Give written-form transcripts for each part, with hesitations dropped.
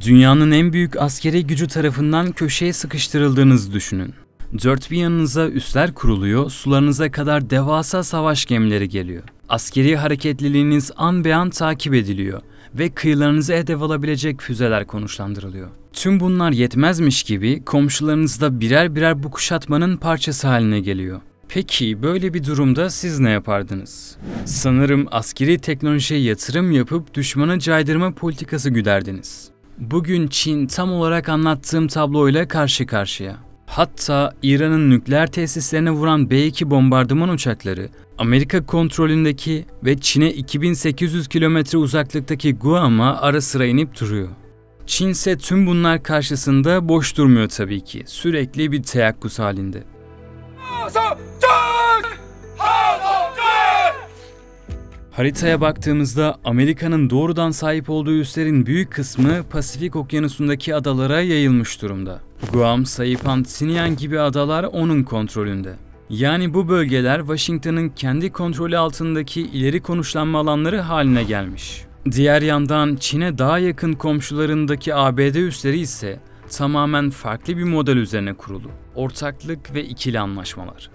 Dünyanın en büyük askeri gücü tarafından köşeye sıkıştırıldığınızı düşünün. Dört bir yanınıza üsler kuruluyor, sularınıza kadar devasa savaş gemileri geliyor. Askeri hareketliliğiniz an be an takip ediliyor ve kıyılarınızı hedef alabilecek füzeler konuşlandırılıyor. Tüm bunlar yetmezmiş gibi komşularınız da birer birer bu kuşatmanın parçası haline geliyor. Peki böyle bir durumda siz ne yapardınız? Sanırım askeri teknolojiye yatırım yapıp düşmanı caydırma politikası güderdiniz. Bugün Çin tam olarak anlattığım tabloyla karşı karşıya. Hatta İran'ın nükleer tesislerine vuran B-2 bombardıman uçakları, Amerika kontrolündeki ve Çin'e 2800 kilometre uzaklıktaki Guam'a ara sıra inip duruyor. Çin ise tüm bunlar karşısında boş durmuyor tabii ki, sürekli bir teyakkuz halinde. Haritaya baktığımızda Amerika'nın doğrudan sahip olduğu üslerin büyük kısmı Pasifik Okyanusu'ndaki adalara yayılmış durumda. Guam, Saipan, Tinian gibi adalar onun kontrolünde. Yani bu bölgeler Washington'ın kendi kontrolü altındaki ileri konuşlanma alanları haline gelmiş. Diğer yandan Çin'e daha yakın komşularındaki ABD üsleri ise tamamen farklı bir model üzerine kurulu. Ortaklık ve ikili anlaşmalar.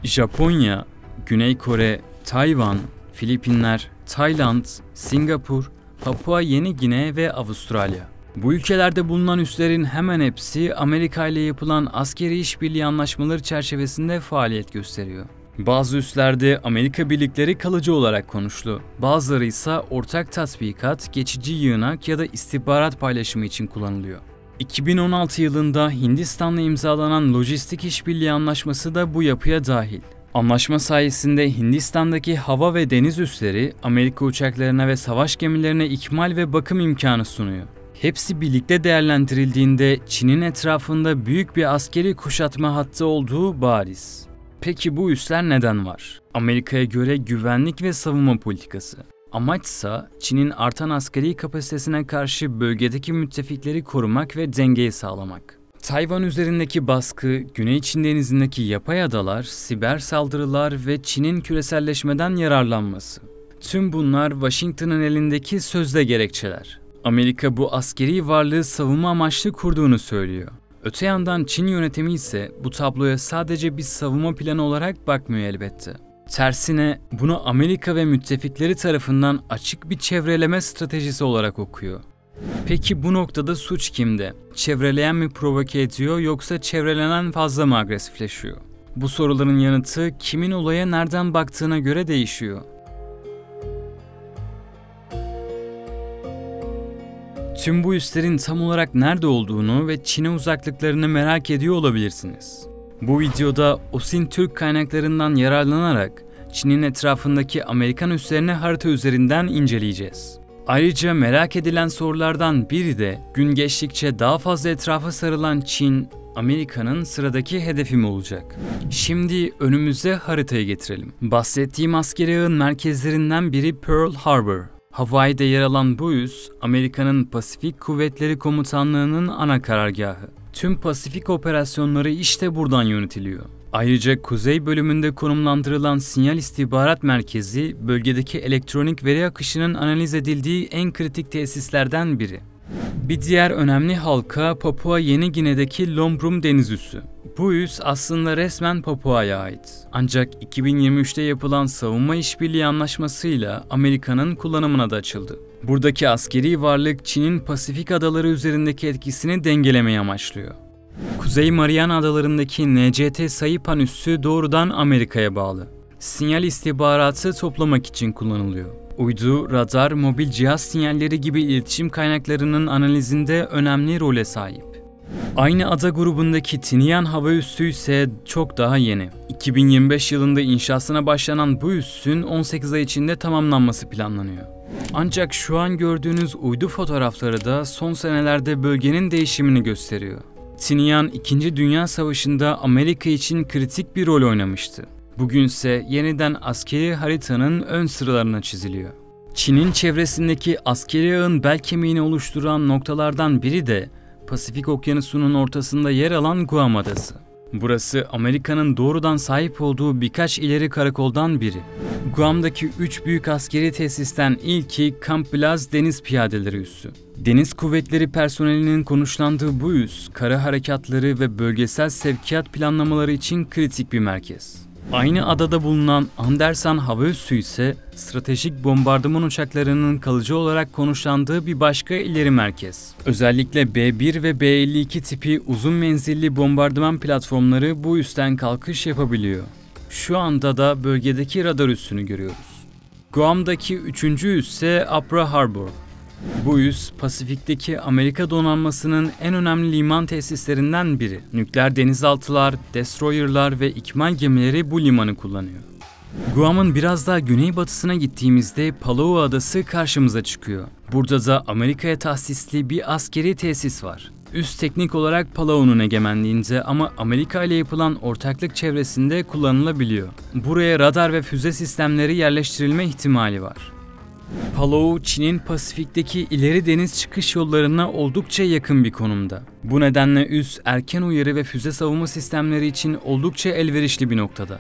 Japonya, Güney Kore, Tayvan, Filipinler, Tayland, Singapur, Papua Yeni Gine ve Avustralya. Bu ülkelerde bulunan üslerin hemen hepsi Amerika ile yapılan askeri işbirliği anlaşmaları çerçevesinde faaliyet gösteriyor. Bazı üslerde Amerika birlikleri kalıcı olarak konuşlu, bazıları ise ortak tatbikat, geçici yığınak ya da istihbarat paylaşımı için kullanılıyor. 2016 yılında Hindistan'la imzalanan lojistik işbirliği anlaşması da bu yapıya dahil. Anlaşma sayesinde Hindistan'daki hava ve deniz üsleri Amerika uçaklarına ve savaş gemilerine ikmal ve bakım imkanı sunuyor. Hepsi birlikte değerlendirildiğinde Çin'in etrafında büyük bir askeri kuşatma hattı olduğu bariz. Peki bu üsler neden var? Amerika'ya göre güvenlik ve savunma politikası. Amaçsa Çin'in artan askeri kapasitesine karşı bölgedeki müttefikleri korumak ve dengeyi sağlamak. Tayvan üzerindeki baskı, Güney Çin Denizi'ndeki yapay adalar, siber saldırılar ve Çin'in küreselleşmeden yararlanması. Tüm bunlar Washington'ın elindeki sözde gerekçeler. Amerika bu askeri varlığı savunma amaçlı kurduğunu söylüyor. Öte yandan Çin yönetimi ise bu tabloya sadece bir savunma planı olarak bakmıyor elbette. Tersine bunu Amerika ve müttefikleri tarafından açık bir çevreleme stratejisi olarak okuyor. Peki bu noktada suç kimde? Çevreleyen mi provoke ediyor yoksa çevrelenen fazla mı agresifleşiyor? Bu soruların yanıtı kimin olaya nereden baktığına göre değişiyor. Tüm bu üslerin tam olarak nerede olduğunu ve Çin'e uzaklıklarını merak ediyor olabilirsiniz. Bu videoda OSINT Türk kaynaklarından yararlanarak Çin'in etrafındaki Amerikan üslerini harita üzerinden inceleyeceğiz. Ayrıca merak edilen sorulardan biri de gün geçtikçe daha fazla etrafa sarılan Çin, Amerika'nın sıradaki hedefi mi olacak? Şimdi önümüze haritayı getirelim. Bahsettiğim askeri ağın merkezlerinden biri Pearl Harbor. Hawaii'de yer alan bu üs, Amerika'nın Pasifik Kuvvetleri Komutanlığı'nın ana karargahı. Tüm Pasifik operasyonları işte buradan yönetiliyor. Ayrıca kuzey bölümünde konumlandırılan sinyal istihbarat merkezi, bölgedeki elektronik veri akışının analiz edildiği en kritik tesislerden biri. Bir diğer önemli halka Papua Yeni Gine'deki Lombrum deniz üssü. Bu üs aslında resmen Papua'ya ait. Ancak 2023'te yapılan savunma işbirliği anlaşmasıyla Amerika'nın kullanımına da açıldı. Buradaki askeri varlık Çin'in Pasifik adaları üzerindeki etkisini dengelemeyi amaçlıyor. Kuzey Mariana Adaları'ndaki NCT Saipan üssü doğrudan Amerika'ya bağlı. Sinyal istihbaratı toplamak için kullanılıyor. Uydu, radar, mobil cihaz sinyalleri gibi iletişim kaynaklarının analizinde önemli role sahip. Aynı ada grubundaki Tinian hava üssü ise çok daha yeni. 2025 yılında inşasına başlanan bu üssün 18 ay içinde tamamlanması planlanıyor. Ancak şu an gördüğünüz uydu fotoğrafları da son senelerde bölgenin değişimini gösteriyor. Tinian 2. Dünya Savaşı'nda Amerika için kritik bir rol oynamıştı. Bugünse yeniden askeri haritanın ön sıralarına çiziliyor. Çin'in çevresindeki askeri ağın bel kemiğini oluşturan noktalardan biri de Pasifik Okyanusu'nun ortasında yer alan Guam Adası. Burası Amerika'nın doğrudan sahip olduğu birkaç ileri karakoldan biri. Guam'daki 3 büyük askeri tesisten ilki Camp Blaz Deniz Piyadeleri Üssü. Deniz Kuvvetleri personelinin konuşlandığı bu üs, kara harekatları ve bölgesel sevkiyat planlamaları için kritik bir merkez. Aynı adada bulunan Andersen Hava Üssü ise stratejik bombardıman uçaklarının kalıcı olarak konuşlandığı bir başka ileri merkez. Özellikle B-1 ve B-52 tipi uzun menzilli bombardıman platformları bu üstten kalkış yapabiliyor. Şu anda da bölgedeki radar üssünü görüyoruz. Guam'daki 3. üs ise Apra Harbor. Bu üs, Pasifik'teki Amerika donanmasının en önemli liman tesislerinden biri. Nükleer denizaltılar, destroyerlar ve ikmal gemileri bu limanı kullanıyor. Guam'ın biraz daha güneybatısına gittiğimizde Palau Adası karşımıza çıkıyor. Burada da Amerika'ya tahsisli bir askeri tesis var. Üs teknik olarak Palau'nun egemenliğinde ama Amerika ile yapılan ortaklık çevresinde kullanılabiliyor. Buraya radar ve füze sistemleri yerleştirilme ihtimali var. Palau, Çin'in Pasifik'teki ileri deniz çıkış yollarına oldukça yakın bir konumda. Bu nedenle üs, erken uyarı ve füze savunma sistemleri için oldukça elverişli bir noktada.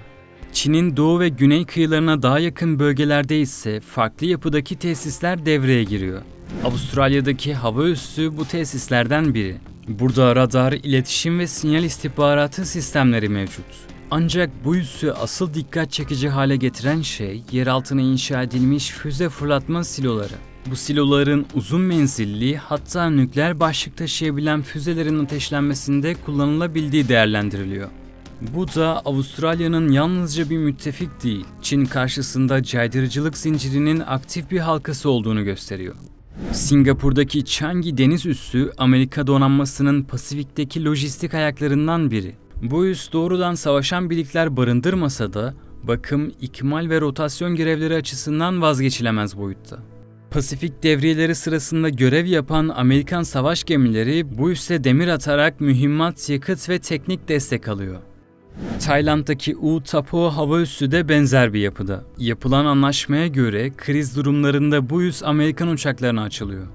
Çin'in doğu ve güney kıyılarına daha yakın bölgelerde ise farklı yapıdaki tesisler devreye giriyor. Avustralya'daki hava üssü bu tesislerden biri. Burada radar, iletişim ve sinyal istihbaratı sistemleri mevcut. Ancak bu üssü asıl dikkat çekici hale getiren şey yer altına inşa edilmiş füze fırlatma siloları. Bu siloların uzun menzilli, hatta nükleer başlık taşıyabilen füzelerin ateşlenmesinde kullanılabildiği değerlendiriliyor. Bu da Avustralya'nın yalnızca bir müttefik değil, Çin karşısında caydırıcılık zincirinin aktif bir halkası olduğunu gösteriyor. Singapur'daki Changi deniz üssü, Amerika donanmasının Pasifik'teki lojistik ayaklarından biri. Bu üs doğrudan savaşan birlikler barındırmasa da bakım, ikmal ve rotasyon görevleri açısından vazgeçilemez boyutta. Pasifik devriyeleri sırasında görev yapan Amerikan savaş gemileri bu üsse demir atarak mühimmat, yakıt ve teknik destek alıyor. Tayland'daki U Tapao hava üssü de benzer bir yapıda. Yapılan anlaşmaya göre kriz durumlarında bu üs Amerikan uçaklarına açılıyor.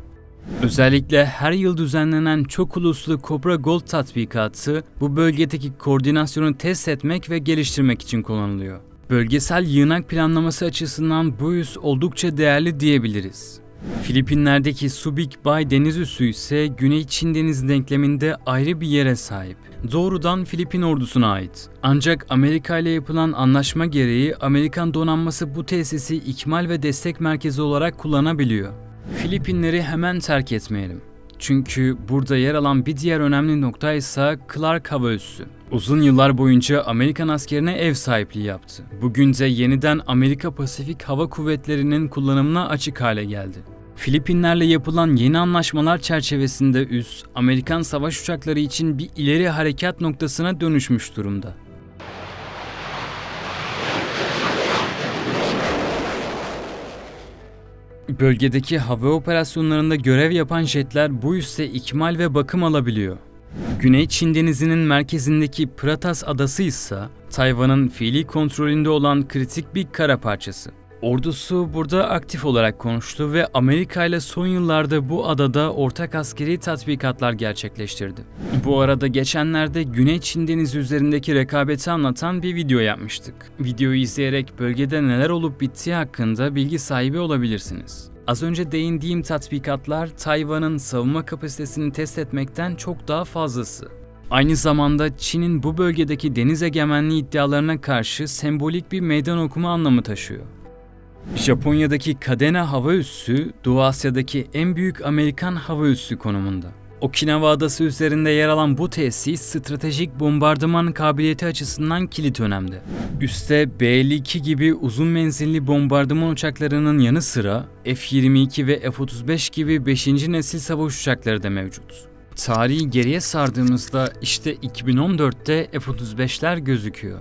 Özellikle her yıl düzenlenen çok uluslu Cobra Gold tatbikatı bu bölgedeki koordinasyonu test etmek ve geliştirmek için kullanılıyor. Bölgesel yığınak planlaması açısından bu üs oldukça değerli diyebiliriz. Filipinler'deki Subic Bay deniz üssü ise Güney Çin Denizi denkleminde ayrı bir yere sahip. Doğrudan Filipin ordusuna ait. Ancak Amerika ile yapılan anlaşma gereği Amerikan donanması bu tesisi ikmal ve destek merkezi olarak kullanabiliyor. Filipinleri hemen terk etmeyelim. Çünkü burada yer alan bir diğer önemli nokta ise Clark Hava Üssü. Uzun yıllar boyunca Amerikan askerine ev sahipliği yaptı. Bugün de yeniden Amerika Pasifik Hava Kuvvetleri'nin kullanımına açık hale geldi. Filipinlerle yapılan yeni anlaşmalar çerçevesinde üs, Amerikan savaş uçakları için bir ileri harekat noktasına dönüşmüş durumda. Bölgedeki hava operasyonlarında görev yapan jetler bu üsse ikmal ve bakım alabiliyor. Güney Çin Denizi'nin merkezindeki Pratas Adası ise Tayvan'ın fiili kontrolünde olan kritik bir kara parçası. Ordusu burada aktif olarak konuştu ve Amerika ile son yıllarda bu adada ortak askeri tatbikatlar gerçekleştirdi. Bu arada geçenlerde Güney Çin Denizi üzerindeki rekabeti anlatan bir video yapmıştık. Videoyu izleyerek bölgede neler olup bittiği hakkında bilgi sahibi olabilirsiniz. Az önce değindiğim tatbikatlar Tayvan'ın savunma kapasitesini test etmekten çok daha fazlası. Aynı zamanda Çin'in bu bölgedeki deniz egemenliği iddialarına karşı sembolik bir meydan okuma anlamı taşıyor. Japonya'daki Kadena Hava Üssü, Doğu Asya'daki en büyük Amerikan hava üssü konumunda. Okinawa Adası üzerinde yer alan bu tesis, stratejik bombardıman kabiliyeti açısından kilit önemde. Üste B-52 gibi uzun menzilli bombardıman uçaklarının yanı sıra F-22 ve F-35 gibi 5. nesil savaş uçakları da mevcut. Tarihi geriye sardığımızda işte 2014'te F-35'ler gözüküyor.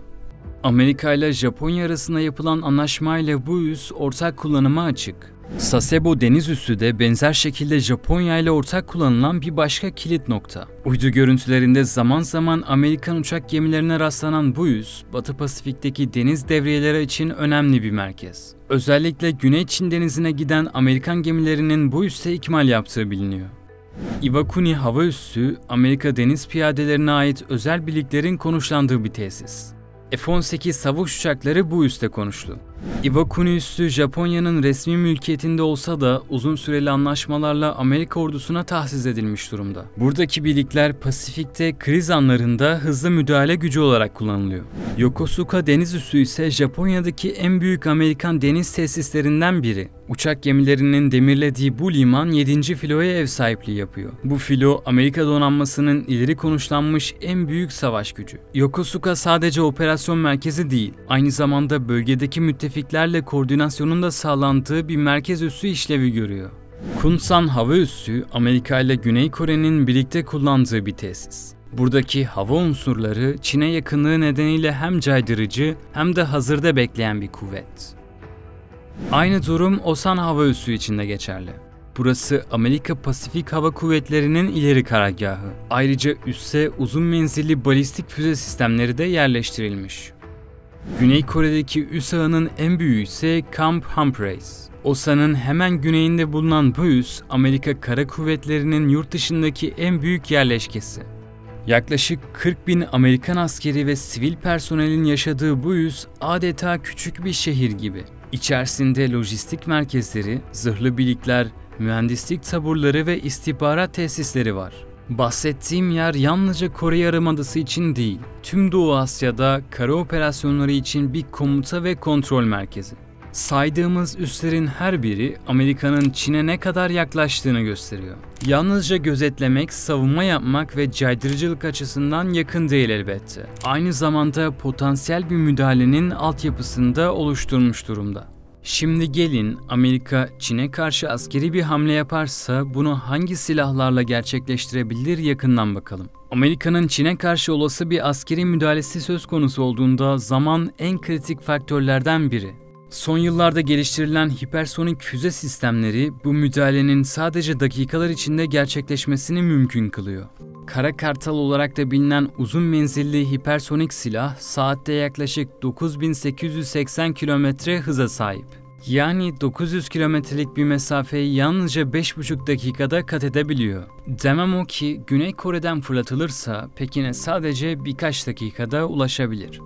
Amerika ile Japonya arasında yapılan anlaşmayla bu üs ortak kullanıma açık. Sasebo deniz üssü de benzer şekilde Japonya ile ortak kullanılan bir başka kilit nokta. Uydu görüntülerinde zaman zaman Amerikan uçak gemilerine rastlanan bu üs, Batı Pasifik'teki deniz devriyeleri için önemli bir merkez. Özellikle Güney Çin Denizi'ne giden Amerikan gemilerinin bu üste ikmal yaptığı biliniyor. Iwakuni Hava Üssü, Amerika Deniz Piyadelerine ait özel birliklerin konuşlandığı bir tesis. F-18 savaş uçakları bu üste konuşlu. Iwakuni Üssü Japonya'nın resmi mülkiyetinde olsa da uzun süreli anlaşmalarla Amerika ordusuna tahsis edilmiş durumda. Buradaki birlikler Pasifik'te kriz anlarında hızlı müdahale gücü olarak kullanılıyor. Yokosuka Deniz Üssü ise Japonya'daki en büyük Amerikan deniz tesislerinden biri. Uçak gemilerinin demirlediği bu liman 7. filoya ev sahipliği yapıyor. Bu filo Amerika donanmasının ileri konuşlanmış en büyük savaş gücü. Yokosuka sadece operasyon merkezi değil, aynı zamanda bölgedeki müttefiklerle koordinasyonun da sağlandığı bir merkez üssü işlevi görüyor. Kunsan Hava Üssü, Amerika ile Güney Kore'nin birlikte kullandığı bir tesis. Buradaki hava unsurları Çin'e yakınlığı nedeniyle hem caydırıcı hem de hazırda bekleyen bir kuvvet. Aynı durum Osan Hava Üssü için de geçerli. Burası Amerika Pasifik Hava Kuvvetleri'nin ileri karargahı. Ayrıca üsse uzun menzilli balistik füze sistemleri de yerleştirilmiş. Güney Kore'deki üs ağının en büyüğü ise Camp Humphreys. Osan'ın hemen güneyinde bulunan bu üs, Amerika Kara Kuvvetleri'nin yurt dışındaki en büyük yerleşkesi. Yaklaşık 40.000 Amerikan askeri ve sivil personelin yaşadığı bu üs adeta küçük bir şehir gibi. İçerisinde lojistik merkezleri, zırhlı birlikler, mühendislik taburları ve istihbarat tesisleri var. Bahsettiğim yer yalnızca Kore Yarımadası için değil, tüm Doğu Asya'da kara operasyonları için bir komuta ve kontrol merkezi. Saydığımız üslerin her biri Amerika'nın Çin'e ne kadar yaklaştığını gösteriyor. Yalnızca gözetlemek, savunma yapmak ve caydırıcılık açısından yakın değil elbette. Aynı zamanda potansiyel bir müdahalenin altyapısını da oluşturmuş durumda. Şimdi gelin Amerika Çin'e karşı askeri bir hamle yaparsa bunu hangi silahlarla gerçekleştirebilir yakından bakalım. Amerika'nın Çin'e karşı olası bir askeri müdahalesi söz konusu olduğunda zaman en kritik faktörlerden biri. Son yıllarda geliştirilen hipersonik füze sistemleri bu müdahalenin sadece dakikalar içinde gerçekleşmesini mümkün kılıyor. Kara Kartal olarak da bilinen uzun menzilli hipersonik silah saatte yaklaşık 9880 km hıza sahip. Yani 900 kilometrelik bir mesafeyi yalnızca 5,5 dakikada kat edebiliyor. Demem o ki Güney Kore'den fırlatılırsa Pekin'e sadece birkaç dakikada ulaşabilir.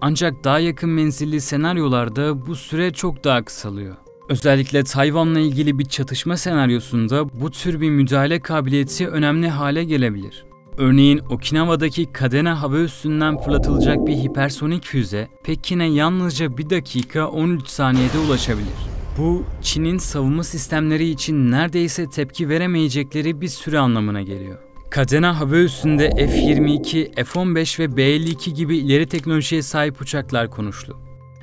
Ancak daha yakın menzilli senaryolarda bu süre çok daha kısalıyor. Özellikle Tayvan'la ilgili bir çatışma senaryosunda bu tür bir müdahale kabiliyeti önemli hale gelebilir. Örneğin Okinawa'daki Kadena hava üssünden fırlatılacak bir hipersonik füze Pekin'e yalnızca 1 dakika 13 saniyede ulaşabilir. Bu, Çin'in savunma sistemleri için neredeyse tepki veremeyecekleri bir süre anlamına geliyor. Kadena hava üssünde F-22, F-15 ve B-52 gibi ileri teknolojiye sahip uçaklar konuşlu.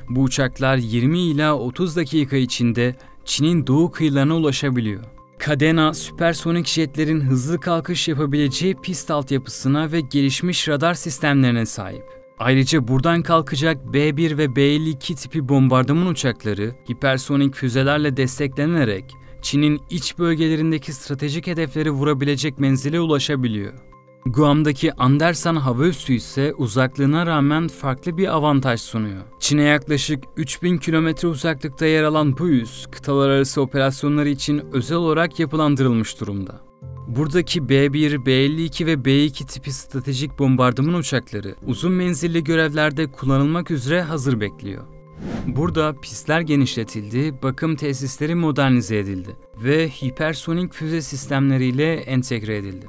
Bu uçaklar 20 ila 30 dakika içinde Çin'in doğu kıyılarına ulaşabiliyor. Kadena, süpersonik jetlerin hızlı kalkış yapabileceği pist altyapısına ve gelişmiş radar sistemlerine sahip. Ayrıca buradan kalkacak B-1 ve B-52 tipi bombardıman uçakları hipersonik füzelerle desteklenerek Çin'in iç bölgelerindeki stratejik hedefleri vurabilecek menzile ulaşabiliyor. Guam'daki Andersen hava üssü ise uzaklığına rağmen farklı bir avantaj sunuyor. Çin'e yaklaşık 3000 kilometre uzaklıkta yer alan bu üs, kıtalar arası operasyonları için özel olarak yapılandırılmış durumda. Buradaki B-1, B-52 ve B-2 tipi stratejik bombardıman uçakları uzun menzilli görevlerde kullanılmak üzere hazır bekliyor. Burada pistler genişletildi, bakım tesisleri modernize edildi ve hipersonik füze sistemleriyle entegre edildi.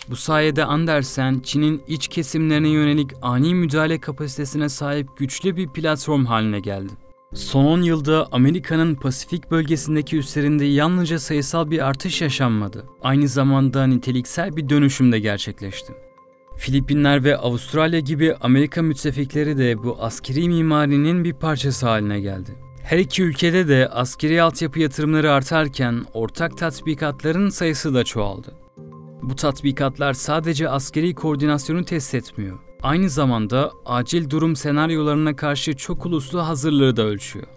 Bu sayede Andersen, Çin'in iç kesimlerine yönelik ani müdahale kapasitesine sahip güçlü bir platform haline geldi. Son 10 yılda Amerika'nın Pasifik bölgesindeki üslerinde yalnızca sayısal bir artış yaşanmadı. Aynı zamanda niteliksel bir dönüşüm de gerçekleşti. Filipinler ve Avustralya gibi Amerika müttefikleri de bu askeri mimarinin bir parçası haline geldi. Her iki ülkede de askeri altyapı yatırımları artarken ortak tatbikatların sayısı da çoğaldı. Bu tatbikatlar sadece askeri koordinasyonu test etmiyor. Aynı zamanda acil durum senaryolarına karşı çok uluslu hazırlığı da ölçüyor.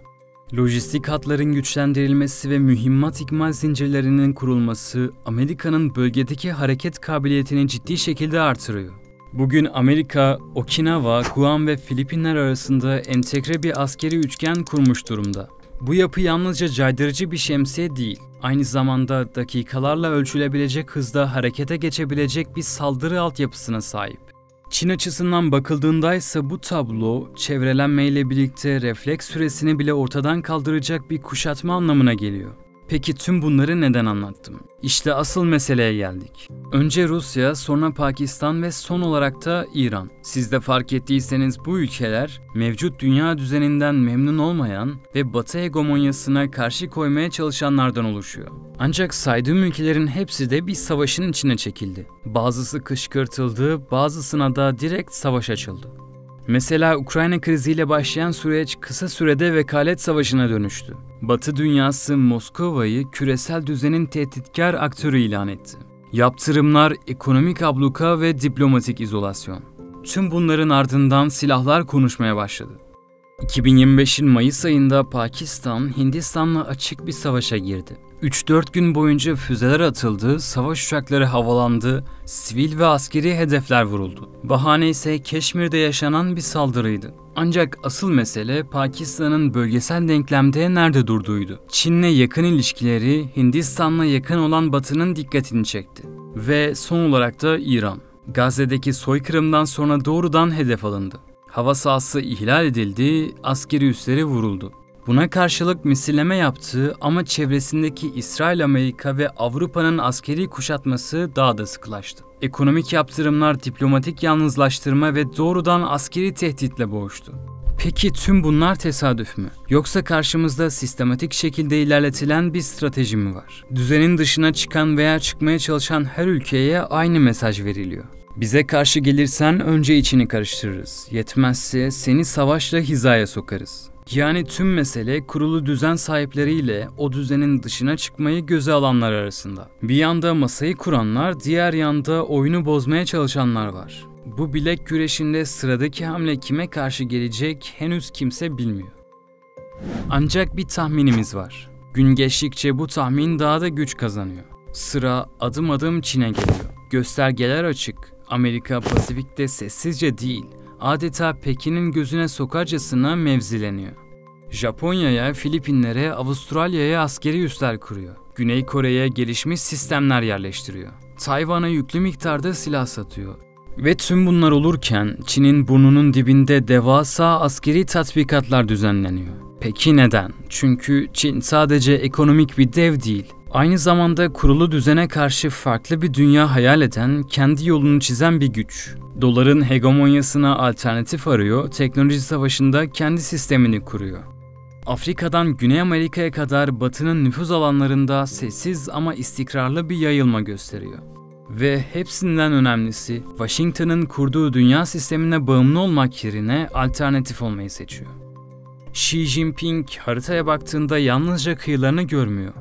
Lojistik hatların güçlendirilmesi ve mühimmat ikmal zincirlerinin kurulması Amerika'nın bölgedeki hareket kabiliyetini ciddi şekilde artırıyor. Bugün Amerika, Okinawa, Guam ve Filipinler arasında entegre bir askeri üçgen kurmuş durumda. Bu yapı yalnızca caydırıcı bir şemsiye değil, Aynı zamanda dakikalarla ölçülebilecek hızda harekete geçebilecek bir saldırı altyapısına sahip. Çin açısından bakıldığında ise bu tablo, çevrelenmeyle birlikte refleks süresini bile ortadan kaldıracak bir kuşatma anlamına geliyor. Peki tüm bunları neden anlattım? İşte asıl meseleye geldik. Önce Rusya, sonra Pakistan ve son olarak da İran. Siz de fark ettiyseniz bu ülkeler mevcut dünya düzeninden memnun olmayan ve Batı hegemonyasına karşı koymaya çalışanlardan oluşuyor. Ancak saydığım ülkelerin hepsi de bir savaşın içine çekildi. Bazısı kışkırtıldı, bazısına da direkt savaş açıldı. Mesela Ukrayna kriziyle başlayan süreç kısa sürede vekalet savaşına dönüştü. Batı dünyası Moskova'yı küresel düzenin tehditkar aktörü ilan etti. Yaptırımlar, ekonomik abluka ve diplomatik izolasyon. Tüm bunların ardından silahlar konuşmaya başladı. 2025'in Mayıs ayında Pakistan, Hindistan'la açık bir savaşa girdi. 3-4 gün boyunca füzeler atıldı, savaş uçakları havalandı, sivil ve askeri hedefler vuruldu. Bahane ise Keşmir'de yaşanan bir saldırıydı. Ancak asıl mesele Pakistan'ın bölgesel denklemde nerede durduğuydu. Çin'le yakın ilişkileri Hindistan'la yakın olan Batı'nın dikkatini çekti. Ve son olarak da İran. Gazze'deki soykırımdan sonra doğrudan hedef alındı. Hava sahası ihlal edildi, askeri üsleri vuruldu. Buna karşılık misilleme yaptı ama çevresindeki İsrail, Amerika ve Avrupa'nın askeri kuşatması daha da sıkılaştı. Ekonomik yaptırımlar, diplomatik yalnızlaştırma ve doğrudan askeri tehditle boğuştu. Peki tüm bunlar tesadüf mü? Yoksa karşımızda sistematik şekilde ilerletilen bir strateji mi var? Düzenin dışına çıkan veya çıkmaya çalışan her ülkeye aynı mesaj veriliyor. Bize karşı gelirsen önce içini karıştırırız. Yetmezse seni savaşla hizaya sokarız. Yani tüm mesele kurulu düzen sahipleriyle o düzenin dışına çıkmayı göze alanlar arasında. Bir yanda masayı kuranlar, diğer yanda oyunu bozmaya çalışanlar var. Bu bilek güreşinde sıradaki hamle kime karşı gelecek henüz kimse bilmiyor. Ancak bir tahminimiz var. Gün geçtikçe bu tahmin daha da güç kazanıyor. Sıra adım adım Çin'e geliyor. Göstergeler açık. Amerika Pasifik'te sessizce değil, adeta Pekin'in gözüne sokarcasına mevzileniyor. Japonya'ya, Filipinlere, Avustralya'ya askeri üsler kuruyor. Güney Kore'ye gelişmiş sistemler yerleştiriyor. Tayvan'a yüklü miktarda silah satıyor. Ve tüm bunlar olurken Çin'in burnunun dibinde devasa askeri tatbikatlar düzenleniyor. Peki neden? Çünkü Çin sadece ekonomik bir dev değil. Aynı zamanda kurulu düzene karşı farklı bir dünya hayal eden, kendi yolunu çizen bir güç. Doların hegemonyasına alternatif arıyor, teknoloji savaşında kendi sistemini kuruyor. Afrika'dan Güney Amerika'ya kadar Batı'nın nüfuz alanlarında sessiz ama istikrarlı bir yayılma gösteriyor. Ve hepsinden önemlisi, Washington'ın kurduğu dünya sistemine bağımlı olmak yerine alternatif olmayı seçiyor. Xi Jinping haritaya baktığında yalnızca kıyılarını görmüyor.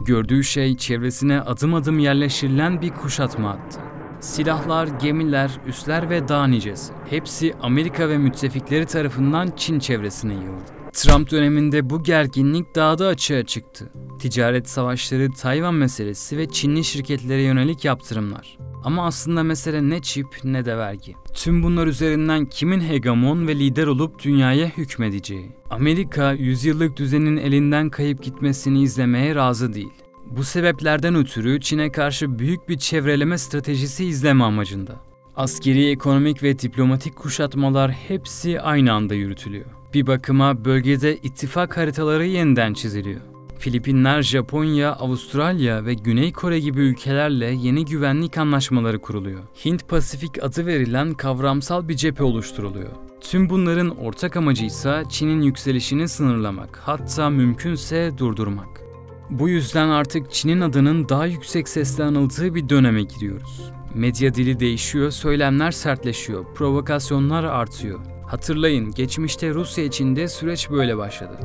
Gördüğü şey çevresine adım adım yerleştirilen bir kuşatma hattı. Silahlar, gemiler, üsler ve daha nicesi. Hepsi Amerika ve müttefikleri tarafından Çin çevresine yığıldı. Trump döneminde bu gerginlik daha da açığa çıktı. Ticaret savaşları, Tayvan meselesi ve Çinli şirketlere yönelik yaptırımlar. Ama aslında mesele ne çip ne de vergi. Tüm bunlar üzerinden kimin hegemon ve lider olup dünyaya hükmedeceği. Amerika, yüzyıllık düzenin elinden kayıp gitmesini izlemeye razı değil. Bu sebeplerden ötürü Çin'e karşı büyük bir çevreleme stratejisi izleme amacında. Askeri, ekonomik ve diplomatik kuşatmalar hepsi aynı anda yürütülüyor. Bir bakıma bölgede ittifak haritaları yeniden çiziliyor. Filipinler, Japonya, Avustralya ve Güney Kore gibi ülkelerle yeni güvenlik anlaşmaları kuruluyor. Hint-Pasifik adı verilen kavramsal bir cephe oluşturuluyor. Tüm bunların ortak amacı ise Çin'in yükselişini sınırlamak, hatta mümkünse durdurmak. Bu yüzden artık Çin'in adının daha yüksek sesle anıldığı bir döneme giriyoruz. Medya dili değişiyor, söylemler sertleşiyor, provokasyonlar artıyor. Hatırlayın, geçmişte Rusya için de süreç böyle başladı.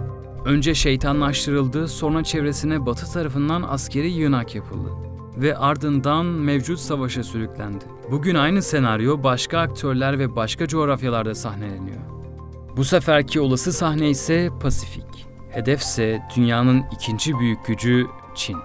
Önce şeytanlaştırıldı, sonra çevresine Batı tarafından askeri yığınak yapıldı ve ardından mevcut savaşa sürüklendi. Bugün aynı senaryo başka aktörler ve başka coğrafyalarda sahneleniyor. Bu seferki olası sahne ise Pasifik. Hedefse dünyanın ikinci büyük gücü Çin.